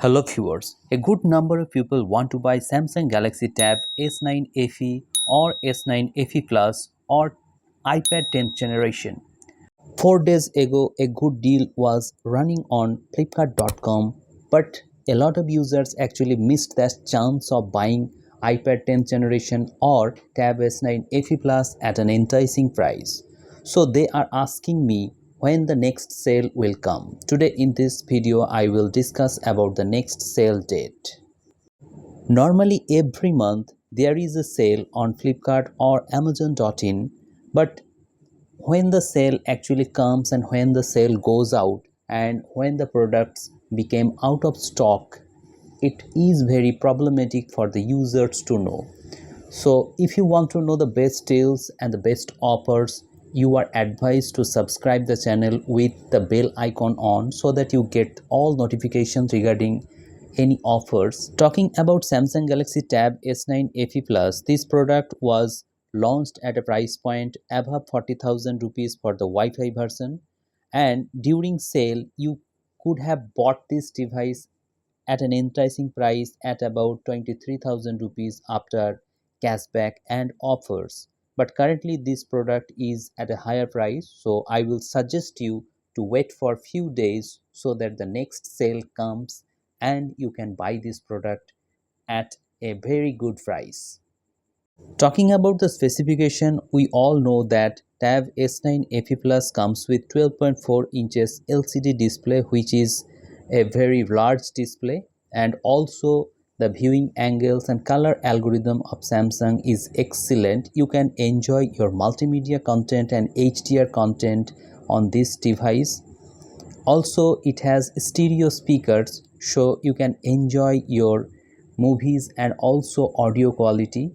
Hello viewers, a good number of people want to buy Samsung Galaxy Tab S9 FE or S9 FE Plus or iPad 10th generation. 4 days ago, a good deal was running on Flipkart.com, but a lot of users actually missed that chance of buying iPad 10th generation or Tab S9 FE Plus at an enticing price. So they are asking me when the next sale will come. Today in this video, I will discuss about the next sale date. Normally every month there is a sale on Flipkart or Amazon.in, but when the sale actually comes and when the sale goes out and when the products became out of stock, it is very problematic for the users to know. So if you want to know the best deals and the best offers, you are advised to subscribe the channel with the bell icon on so that you get all notifications regarding any offers. Talking about Samsung Galaxy Tab S9 FE Plus, this product was launched at a price point above 40,000 rupees for the Wi-Fi version, and during sale you could have bought this device at an enticing price at about 23,000 rupees after cashback and offers. But currently this product is at a higher price, so I will suggest you to wait for few days so that the next sale comes and you can buy this product at a very good price. Talking about the specification, we all know that Tab S9 FE Plus comes with 12.4 inches LCD display, which is a very large display, and also the viewing angles and color algorithm of Samsung is excellent. You can enjoy your multimedia content and HDR content on this device. Also, it has stereo speakers, so you can enjoy your movies and also audio quality.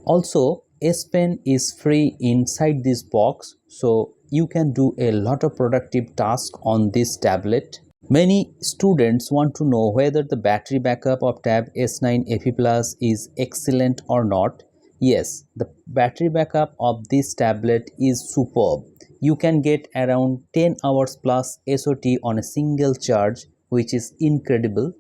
Also, S Pen is free inside this box, so you can do a lot of productive tasks on this tablet. Many students want to know whether the battery backup of Tab S9 FE Plus is excellent or not. Yes, the battery backup of this tablet is superb. You can get around 10 hours plus SOT on a single charge, which is incredible.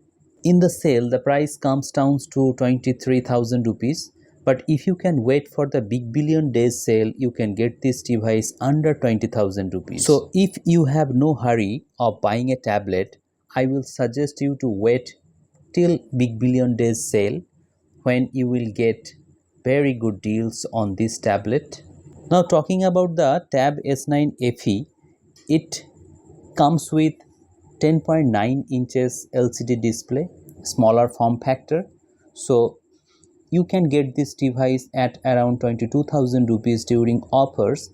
In the sale, the price comes down to 23,000 rupees. But if you can wait for the Big Billion Days sale, you can get this device under 20,000 rupees. So if you have no hurry of buying a tablet, I will suggest you to wait till Big Billion Days sale when you will get very good deals on this tablet. Now talking about the Tab S9 FE, it comes with 10.9 inches LCD display, smaller form factor. So you can get this device at around 22,000 rupees during offers.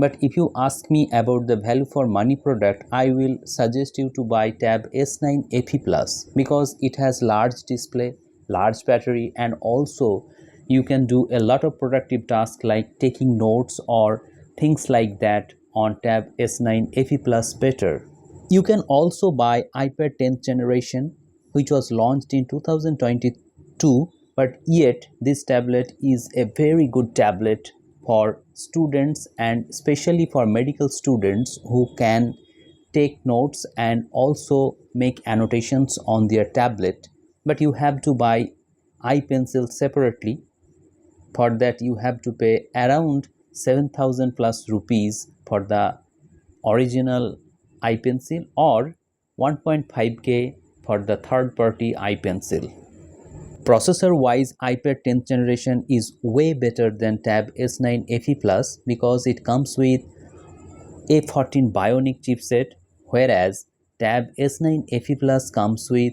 But if you ask me about the value for money product, I will suggest you to buy Tab S9 FE Plus because it has large display, large battery, and also you can do a lot of productive tasks like taking notes or things like that on Tab S9 FE Plus better. You can also buy iPad 10th generation, which was launched in 2022, but yet this tablet is a very good tablet for students and especially for medical students who can take notes and also make annotations on their tablet. But you have to buy iPencil separately. For that you have to pay around 7,000 plus rupees for the original iPencil or 1.5k for the third party iPencil. Processor wise, iPad 10th generation is way better than Tab S9 FE Plus because it comes with A14 Bionic chipset, whereas Tab S9 FE Plus comes with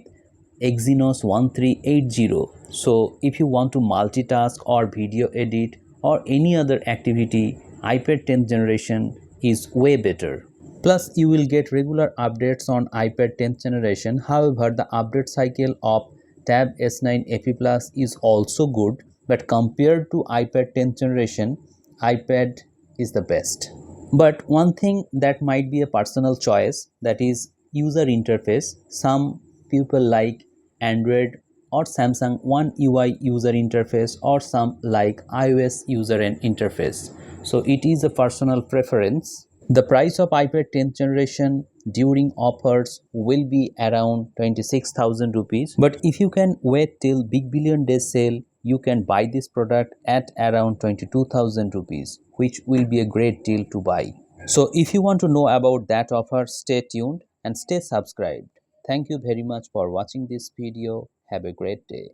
Exynos 1380. So if you want to multitask or video edit or any other activity, iPad 10th generation is way better. Plus you will get regular updates on iPad 10th generation. However, the update cycle of Tab S9 FE Plus is also good, but compared to iPad 10th generation, iPad is the best. But one thing that might be a personal choice, that is user interface. Some people like Android or Samsung One UI user interface, or some like iOS user interface. So it is a personal preference. The price of iPad 10th generation during offers will be around 26,000 rupees. But if you can wait till Big Billion Day sale, you can buy this product at around 22,000 rupees, which will be a great deal to buy. So if you want to know about that offer, stay tuned and stay subscribed. Thank you very much for watching this video. Have a great day.